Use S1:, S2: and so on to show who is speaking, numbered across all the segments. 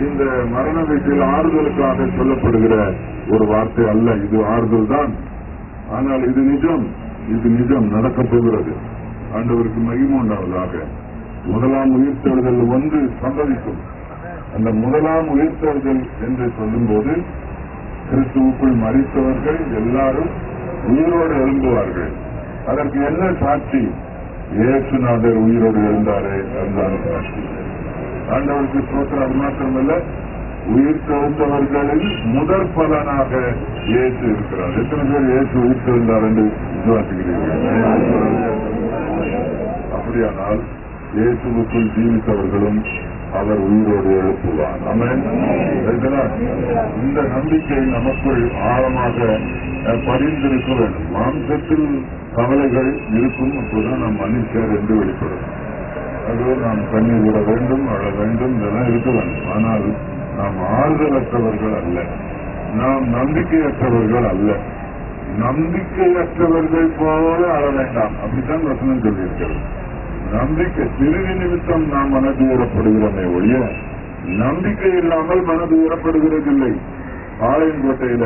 S1: இந்த மரண வீட்டில் ஆறுதலுக்காக சொல்லப்படுகிற ஒரு வார்த்தை அல்ல. இது ஆறுதல் தான், ஆனால் இது நிஜம் நடக்கப் போகிறது. ஆண்டவருக்கு மகிமை உண்டாவதாக. முதலாம் உயிர்த்தெழுதல் ஒன்று சம்பவிக்கும். அந்த முதலாம் உயிர்த்தெழுதல் என்று சொல்லும் போது கிறிஸ்துவுக்குள் மரித்தவர்கள் எல்லாரும் உயிரோடு எழும்புவார்கள். அதற்கு என்ன சாட்சி? இயேசுநாதர் உயிரோடு எழுந்தாரே, அதுதான் சாட்சி. ஆண்டவருக்கு ஸ்தோத்திரம். அது மாத்திரமல்ல, உயிர் தெழுந்தவர்களில் முதற் பலனாக இயேசு இருக்கிறார். எத்தனை பேர் இயேசு உயிர் தெழுந்தார் என்று விசுவாசிக்கிறீர்கள்? அப்படியானால் இயேசுவுக்குள் ஜீவித்தவர்களும் அவர் உயிரோடு எழுப்புவார். ஆமென். இந்த நம்பிக்கை நமக்குள் ஆழமாக பதிந்திருக்க வேண்டும். மாம்சத்தில் கவலைகள் இருக்கும், அப்போதான் நாம் மனுஷர் என்று வெளிப்படும். அது நாம் கண்ணீர் விட வேண்டும், அழ வேண்டும், இதெல்லாம் இருக்க வேண்டும். ஆனால் நாம் ஆறுதலற்றவர்கள் அல்ல, நாம் நம்பிக்கையற்றவர்கள் அல்ல. நம்பிக்கையற்றவர்கள் போல அழ வேண்டாம், அப்படித்தான் வசனம் சொல்லியிருக்கிறது. நம்பிக்கை சிறிது நிமித்தம் நாம் மனது உயரப்படுகிறோமே ஒழிய நம்பிக்கை இல்லாமல் மனது உயரப்படுகிறதில்லை. பாளையங்கோட்டையில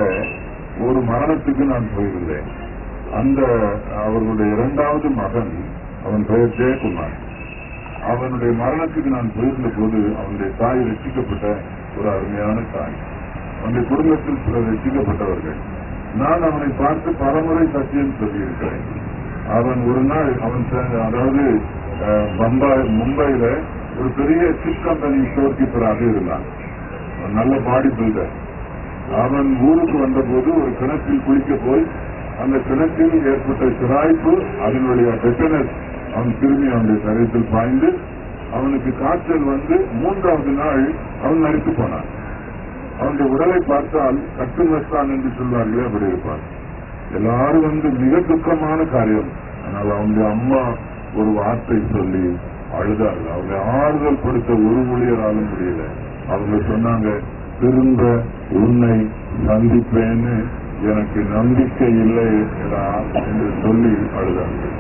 S1: ஒரு மரணத்துக்கு நான் போயிருந்தேன். அந்த அவர்களுடைய இரண்டாவது மகன், அவன் பெயர் ஜெயக்குமார், அவனுடைய மரணத்துக்கு நான் போயிருந்த போது அவனுடைய தாய் ரசிக்கப்பட்ட ஒரு அருமையான தாய். அவனுடைய குடும்பத்தில் சிலர் ரசிக்கப்பட்டவர்கள். நான் அவனை பார்த்து பலமுறை சத்தியம் சொல்லியிருக்கிறேன். அவன் ஒரு நாள் அதாவது மும்பையில ஒரு பெரிய சிப் கம்பெனி ஸ்டோர் கீப்பராக இருந்தான். நல்ல பாடி பில்டர். அவன் ஊருக்கு வந்த போது ஒரு கிணற்றில் குளிக்க போய் அந்த கிணற்றில் ஏற்பட்ட சிராய்ப்பு, அதனுடைய டெட்டனஸ் அவன் திரும்பி அவனுடைய சரீரத்தில் பாய்ந்து அவனுக்கு காய்ச்சல் வந்து 3வது நாள் அவன் மரித்து போனான். அவனுடைய உடலை பார்த்தால் கட்டுமஸ்தான் என்று சொல்வார்களே, அப்படி இருப்பான். எல்லாரும் மிக துக்கமான காரியம். ஆனால் அவனுடைய அம்மா ஒரு வார்த்தை சொல்லி அழுதார்கள். அவங்க ஆறுதல் படுத்த ஒரு ஊழியராலும் முடியல. அவங்க சொன்னாங்க, திரும்ப உன்னை சந்திப்பேன்னு எனக்கு நம்பிக்கை இல்லை என்று சொல்லி அழுதார்கள்.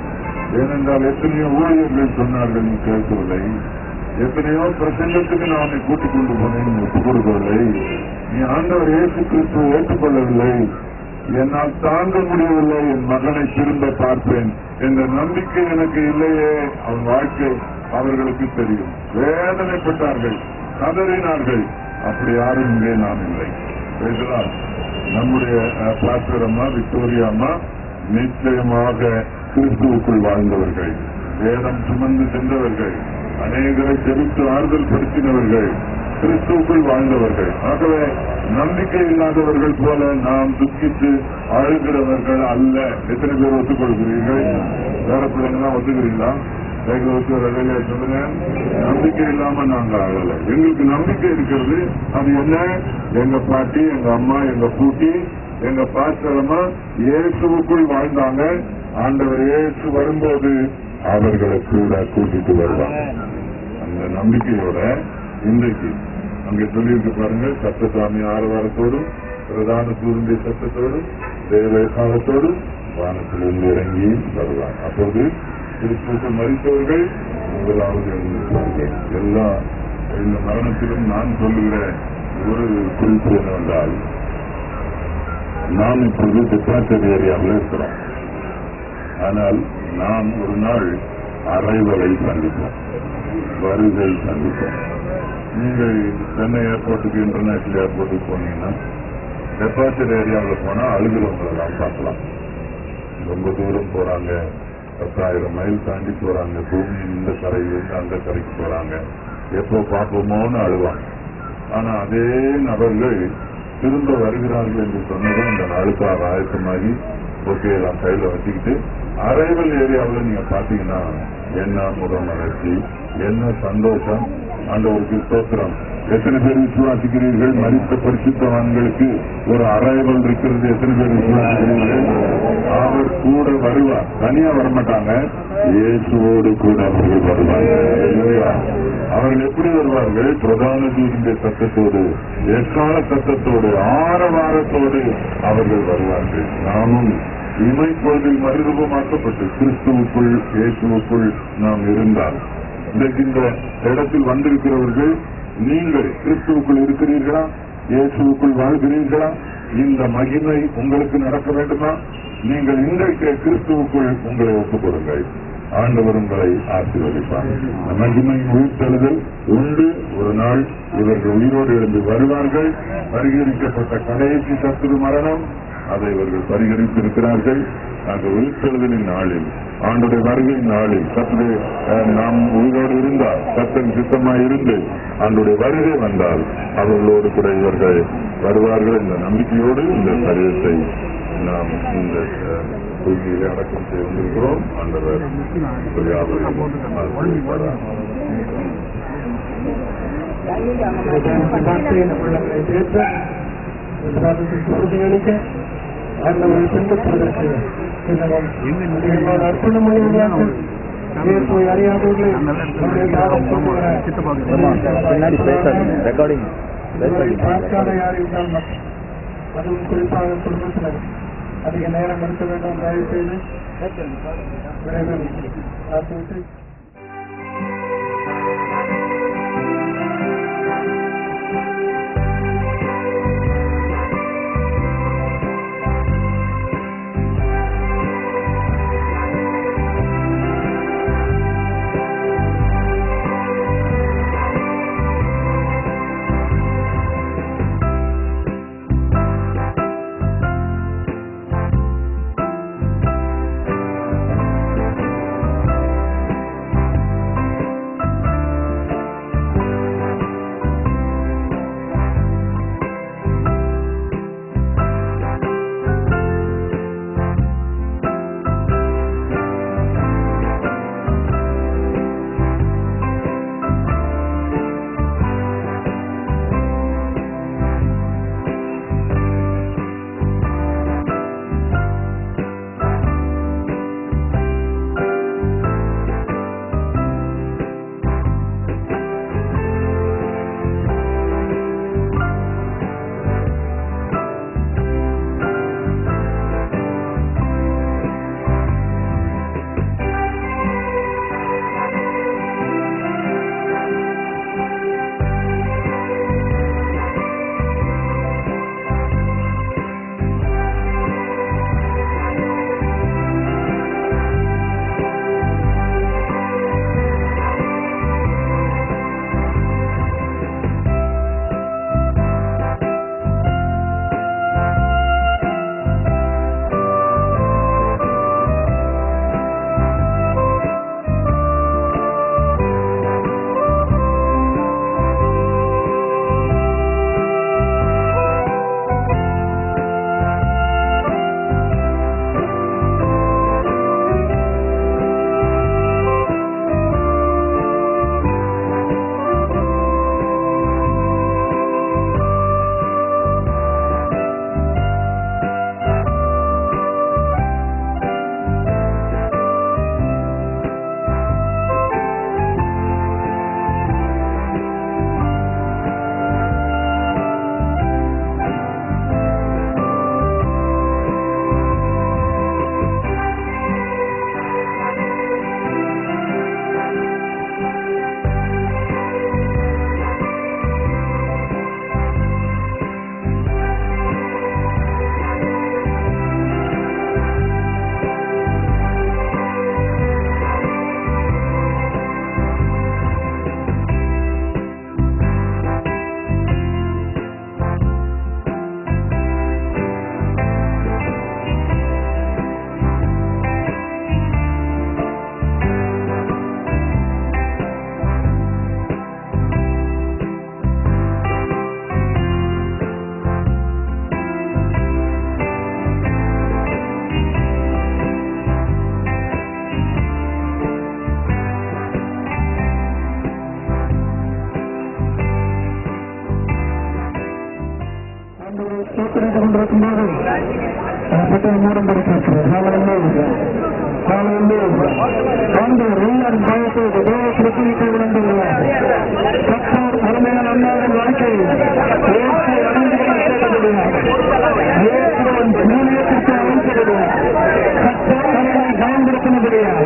S1: ஏனென்றால் எத்தனையோ ஊழியர்கள் சொன்னார்கள், நீ கேட்கவில்லை. எத்தனையோ பிரசங்கத்துக்கு நான் உன்னை கூட்டிக் கொண்டு போனேன், ஒப்புக் கொடுக்கவில்லை. நீ ஆண்டவர் இயேசு கிறிஸ்துவை ஏற்றுக்கொள்ளவில்லை. என்னால் தாங்க முடியவில்லை, என் மகனை திரும்ப பார்ப்பேன் என்ற நம்பிக்கை எனக்கு இல்லையே. அவன் வாழ்க்கை அவர்களுக்கு தெரியும். வேதனைப்பட்டார்கள், கதறினார்கள். அப்படி யாரும் இங்கே நாம் இல்லை. நம்முடைய பாஸ்டர் அம்மா, விக்டோரியா அம்மா நிச்சயமாக கிறிஸ்துவுக்குள் வாழ்ந்தவர்கள், வேதம் சுமந்து சென்றவர்கள், அநேகரை ஜெபித்து ஆறுதல் படுத்தினவர்கள், கிறிஸ்துவுக்குள் வாழ்ந்தவர்கள். ஆகவே நம்பிக்கை இல்லாதவர்கள் போல நாம் துக்கித்து அழுகிறவர்கள் அல்ல. எத்தனை பேர் ஒத்துக்கொள்கிறீர்கள்? வேற பிள்ளைங்கலாம் ஒத்துக்கிறீங்களா? சொல்லுங்க. நம்பிக்கை இல்லாம நாங்க அழல. எங்களுக்கு நம்பிக்கை இருக்கிறது. அது என்ன? எங்க பாட்டி, எங்க அம்மா, எங்க பூட்டி, எங்க பாஸ்டரம்மா இயேசுவுக்குள் வாழ்ந்தாங்க. ஆண்டவர் இயேசு வரும்போது அவர்களை கூட கூட்டிட்டு வருவாங்க. அந்த நம்பிக்கையோட இன்றைக்கு அங்கே சொல்லியிருக்கு பாருங்க. சத்தசாமி ஆரவாரத்தோடும் பிரதான சூரிய சத்தத்தோடும் தேவகாலத்தோடும் வானத்திலிருந்து இறங்கி வருவாங்க. அப்போது கிறிஸ்துவுக்குள் மரித்தவர்கள் முதலாவது எழுந்திருப்பார்கள். எல்லா இந்த மரணத்திலும் நான் சொல்லுகிற ஒரு குறிப்பு என்னவென்றால், நாம் இப்பொழுது டிசாஸ்டர் ஏரியாவில் இருக்கிறோம். ஆனால் நாம் ஒரு நாள் அரைவலை சந்திப்போம், வருகை சந்திப்போம். நீங்கள் சென்னை ஏர்போர்ட்டுக்கு, இன்டர்நேஷனல் ஏர்போர்ட்டுக்கு போனீங்கன்னா டெபாசிட் ஏரியாவில் போனா அழுகிறவங்களை தான் பார்க்கலாம். ரொம்ப தூரம் போறாங்க, 10,000 மைல் தாண்டி போறாங்க. பூமியின் இந்த கரையிலிருந்து அந்த கரைக்கு போறாங்க. எப்போ பார்ப்போமோன்னு அழுவாங்க. ஆனா அதே நபர்கள் திரும்ப வருகிறார்கள் என்று சொன்னதும் அந்த நாளுக்காக ஆயத்தமாகி பொக்கையெல்லாம் கையில வச்சுக்கிட்டு அரைவல் ஏரியாவில் நீங்க பாத்தீங்கன்னா என்ன முகமலர்ச்சி, என்ன சந்தோஷம். ஆண்டவருக்கு ஸ்தோத்திரம். எத்தனை பேர் விசுவாசிக்கிறீர்கள்? மரித்த பரிசுத்தவான்களுக்கு ஒரு அரைவல் இருக்கிறது. எத்தனை பேர் விசுவாசிக்கிறீர்கள்? அவர் கூட வருவார். தனியா வரமாட்டாங்க, இயேசுவோடு கூட அவர்கள் வருவார்கள். அவர்கள் எப்படி வருவார்கள்? பிரதான தூதனுடைய சத்தத்தோடு, எக்கால சத்தத்தோடு, ஆரவாரத்தோடு அவர்கள் வருவார்கள். நாமும் இமைப்பொழுதில் மறுரூபமாக்கப்பட்டு கிறிஸ்துவுக்குள், இயேசுவுக்குள் நாம் இருந்தால், இன்றைக்கு இந்த இடத்தில் வந்திருக்கிறவர்கள் நீங்கள் கிறிஸ்துவுக்குள் இருக்கிறீர்களா? இயேசுவுக்குள் வாழ்கிறீர்களா? இந்த மகிமை உங்களுக்கு நடக்க வேண்டுமா? நீங்கள் இன்றைக்கு கிறிஸ்துவுக்குள் உங்களை ஒப்புக் கொடுங்கள். ஆண்டவர் உங்களை ஆசீர்வதிப்பார். மகிமை உயிர்த்தெழுதல் உண்டு. ஒரு நாள் இவர்கள் உயிரோடு எழுந்து வருவார்கள். பரிகரிக்கப்பட்ட கடைசி சத்துரு மரணம், அதை இவர்கள் பரிகரித்திருக்கிறார்கள். அந்த உயிர்த்தெழுதலின் நாளில், ஆண்டுடைய வருகை நாளில் கர்த்தருடைய நாம் உயிரோடு இருந்தால், கர்த்தரின் சித்தமாய் இருந்து ஆண்டுடைய வருகை வந்தால் அவர்களோடு கூட இவர்கள் வருவார்கள். இந்த நம்பிக்கையோடு இந்த சரீரத்தை நாம் இந்த பூமியிலே அடக்கம் செய்து வந்திருக்கிறோம். ஆண்டவர்
S2: அதுவும் குறிப்பாக குடும்பத்தினர் அதிக நேரம் எடுக்க வேண்டும். தயவு செய்து விரைவில் பிரார்த்தித்து கொண்டிருக்கும்போது பட்டம் மூடம் படுத்திருக்கிறது. பிரச்சனைக்கு விளங்குகிறார். கத்தார் அருமையான அண்ணாவின் வாழ்க்கையில் மூலியத்திற்கு அமைச்சதுடையார். கத்தார் அவர்களை பயன்படுத்தினதுடையார்.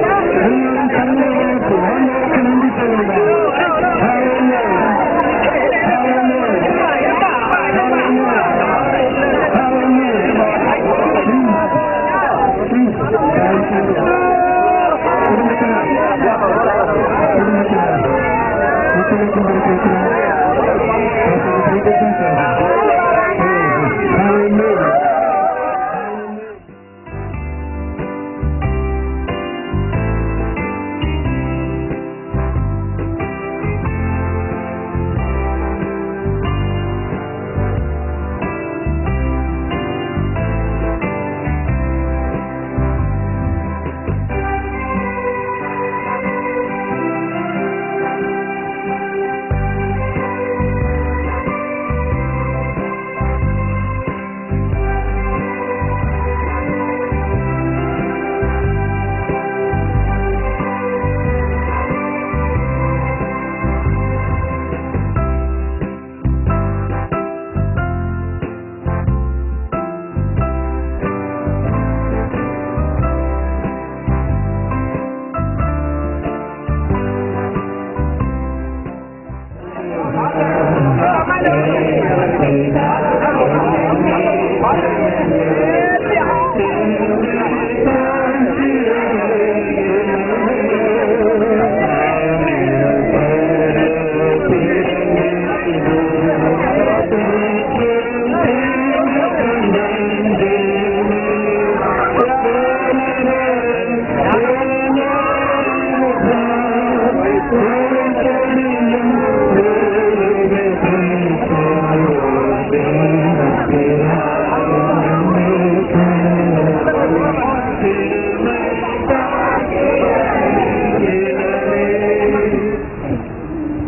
S2: எல்லாரும் தங்களை வளர்த்து ஆண்டவருக்கு நன்றி சொல்கிறார்.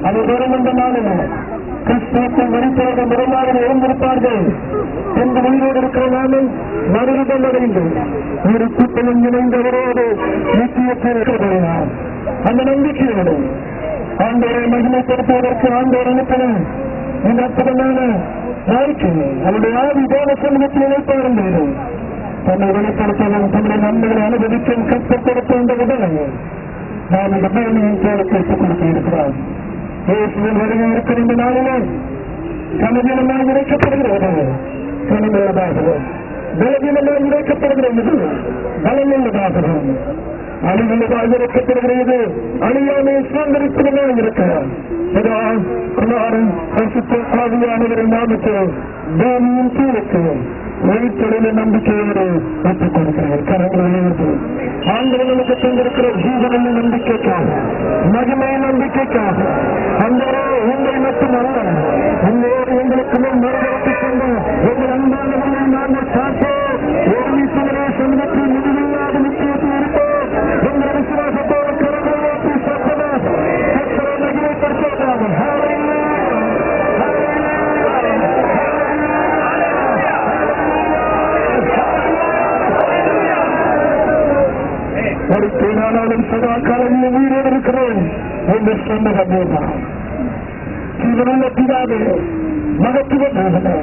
S2: அது வரும் என்ற நாளில் கிறிஸ்துவுக்கு மறித்தவர்கள் முறையாக எழுந்திருப்பார்கள் என்று உயிரோடு இருக்கிற நாளில் மறுவிடம் அடைந்து ஒரு கூட்டமும் இணைந்தவரோடு நிச்சயத்தில் இருக்கிறார். அந்த நம்பிக்கையோடு ஆண்டவரை மகிமைப்படுத்துவதற்கு ஆண்டவர் அனுப்பின இந்த அற்புதமான வாழ்க்கை அவருடைய ஆவி தேவ சமூகத்தில் இணைப்பார் என்பது தன்னை வெளிப்படுத்தவும் தன்னுடைய நன்மைகளை அனுபவிக்கும் கற்றுக் கொடுத்த இந்த உடலை நாம் இந்த பூமியின் போல கற்றுக் கொடுக்க இருக்கிறார். இயேசுவின் வருகை இருக்கிற இந்த நாளிலே கனவீனமாக உடைக்கப்படுகிறது, கனமுள்ளதாகவும் பலவீனமாக உடைக்கப்படுகிறது, பலமுள்ளதாகவும் அழிவுள்ளதாக உடைக்கப்படுகிறது, அழியாமை சுதந்திரிப்பதாக இருக்கிறார். குமாரன் ஆவியானவரின் நாமத்தில் பூமியின் கீழுக்கு ஒளித்தொழில நம்பிக்கையோடு ஒப்புக் கொடுக்கிறார். கரங்களிலிருந்து ஆண்டவர் நமக்கு தந்திருக்கிற ஜீவனின் நம்பிக்கைக்காக, மகிமை நம்பிக்கைக்காக அந்தரோ உங்களை மட்டுமல்ல உங்களோடு எங்களுக்கு முன் மறுபடித்துக் கொண்ட எங்கள் அன்பானவர்களை நாங்கள் காப்போம். ஒரு விசுவரே சமூகத்தில் முடிவில்லாத நிச்சயத்தில் இருப்போம். எங்கள் விசுவாசத்தோடு கரங்களை ஓட்டி சத்தமாக கர்த்தரை மகிமைப்படுத்துவதாக. நானாலும் சதா காலையில் உயிரோடு இருக்கிறேன் என்று சொன்னதான் ஜீவனுள்ள பிதாவே மகத்துவ தேவனே,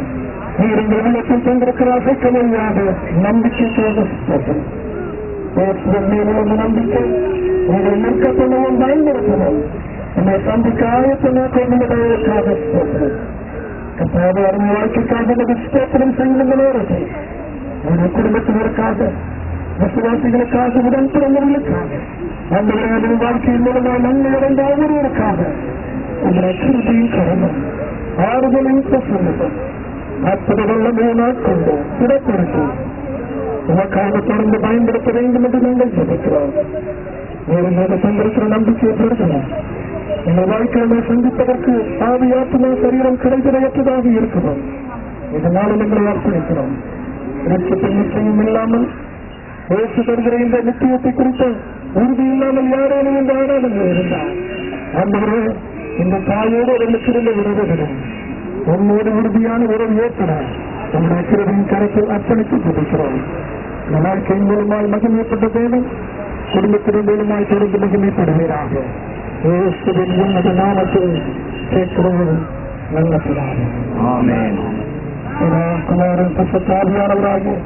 S2: நீர் எங்கள் உள்ளத்தில் தந்திருக்கிற அசைக்க முடியாத நம்பிக்கை நம்பிக்கை உங்கள் நிற்கப்படவும் பயன்படுத்தணும். உங்களை சந்திக்க ஆயத்தமாக கொண்டதற்காக கத்தாத அருமை வாழ்க்கைக்காக ஸ்தோத்திரம் செய்கின்ற நேரத்தை உங்கள் குடும்பத்தினருக்காக, விசுவாசிகளுக்காக, உடன்பிறந்தவர்களுக்காக, அந்த வாழ்க்கையின் மூலமாக நன்மை அடைந்த ஒவ்வொருவருக்காக உங்களுடைய கிருபையின் கருணம், ஆறுதலின் பிரசன்னதம் அற்புதமுள்ள மேற்கொண்டு சிறப்படுத்தி உமக்காக தொடர்ந்து பயன்படுத்த வேண்டும் என்று நாங்கள் ஜெபிக்கிறோம். நீங்கள் தந்திருக்கிற நம்பிக்கையை பெருகணும். எங்கள் வாழ்க்கையை சந்திப்பதற்கு ஆவி, ஆத்மா, சரீரம் கிடைக்கிறதாக இருக்கிறோம். இதனால் எங்களை அர்ப்பணிக்கிறோம். நிச்சயம் இல்லாமல் பேசு தருகிற இந்த நிச்சயத்தை குறித்த உறுதி இல்லாமல் யாரேனும் இந்த ஆராதனை இருந்தார் அந்த இந்த தாயோடு ஒரு சிறந்த உறவுகளும் உன்னோடு உறுதியான உறவு ஏற்பட நம்முடைய கிருபையின் கருத்தில் அர்ப்பணித்து ஜெபிக்கிறோம். இந்த வாழ்க்கையின் மூலமாய் மகிமைப்பட்ட தேவன் குடும்பத்தின் மூலமாய் தொடர்ந்து மகிமைப்படுவீராக. இயேசுவின் உன்னத நாமத்தில் கேட்கிறோம் நல்ல பிதாவே. ஆமென். குமாரன் பரிசுத்தாவியானவராகிய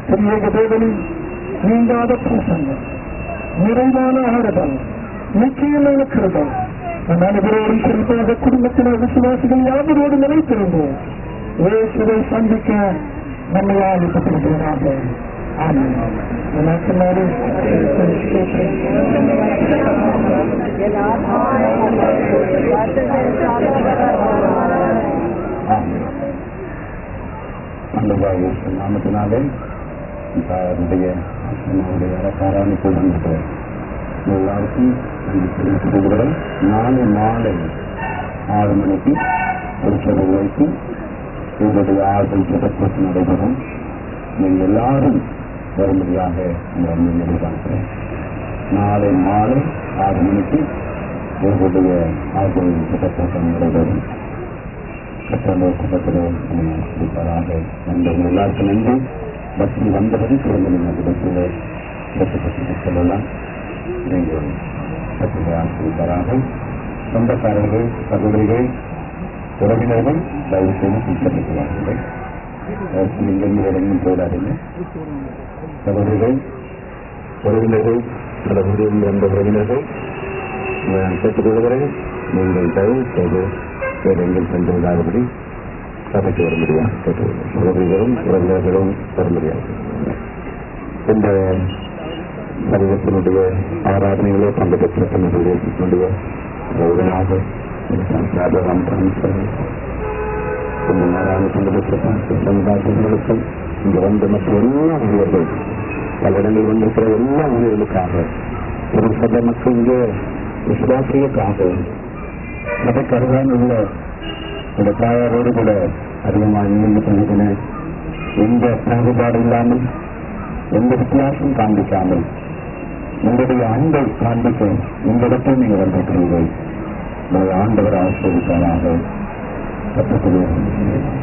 S2: திரியேக தேவனின் நீங்காத பிரசன்னம், நிறைவான ஆறுதல், நிச்சயமான கிருபை நம் அனைவரோடும் குறிப்பாக குடும்பத்தினர் விசுவாசிகள் யாவரோடு நிலைத்திருந்தோம் இயேசுவை சந்திக்க நம்மை ஆயத்தப்படுகிறாக. ஆமென்.
S3: நாமத்தினாலே அரசாணிப்பு எல்லாருக்கும் தெரிவித்துக் நாளை மாலை 6 மணிக்கு திருச்சபைக்கு உங்களுடைய ஆறுதல் சிறப்பு நடைபெறும். நீங்கள் எல்லாரும் வரும்படியாக நினைவாக்கிறேன். நாளை மாலை 6 மணிக்கு உங்களுடைய ஆறுதல் சிறப்பு நடைபெறும். கூட்டத்தில் எல்லாருக்கும் நன்றி. பக்தி வந்தபடி திருமணத்தில் சொல்லலாம். நீங்கள் ஆசிரியராக சொந்தக்காரர்கள், சகோதரிகள், உறவினர்கள் தயவு செய்து பின்பற்றுவார்கள். நீங்கள் இடமும் போடாதீங்க. சகோதரிகள், உறவினர்கள், சில ஊரில் வந்த உறவினர்கள் கேட்டுக்கொள்கிறேன். நீங்கள் தயவு செய்து வேறெங்கள் சென்று விடாதபடி சபைக்கு வர முடியாது. சகோதரிகளும் உறவினர்களும் வர முடியாது. இந்த சமூகத்தினுடைய ஆராதனைகளோ பங்கு பெற்ற சமூகத்தினுடைய உடனாக பங்கு பெற்ற சமுதாயங்களுக்கும் இங்கு வந்த மற்ற எல்லா ஊழியர்கள், பல இடங்களில் வந்திருக்கிற எல்லா ஊழியர்களுக்காக, ஒரு சபை மக்கள் இங்கே விசுவாசிகளுக்காக, சபைக்கு அருகான உள்ள இந்த தாயாரோடு கூட அதிகமாக நினைவுபடுத்தின எந்த பாகுபாடு இல்லாமல் எந்த வித்தியாசம் காண்பிக்காமல் உங்களுடைய அன்பை காண்பிக்க இந்த இடத்தில் நீங்கள் வந்திருக்கிறீர்கள் உங்களுடைய ஆண்டவர் ஆசிரியர்களாக கற்றுக்கொள்கிறேன்.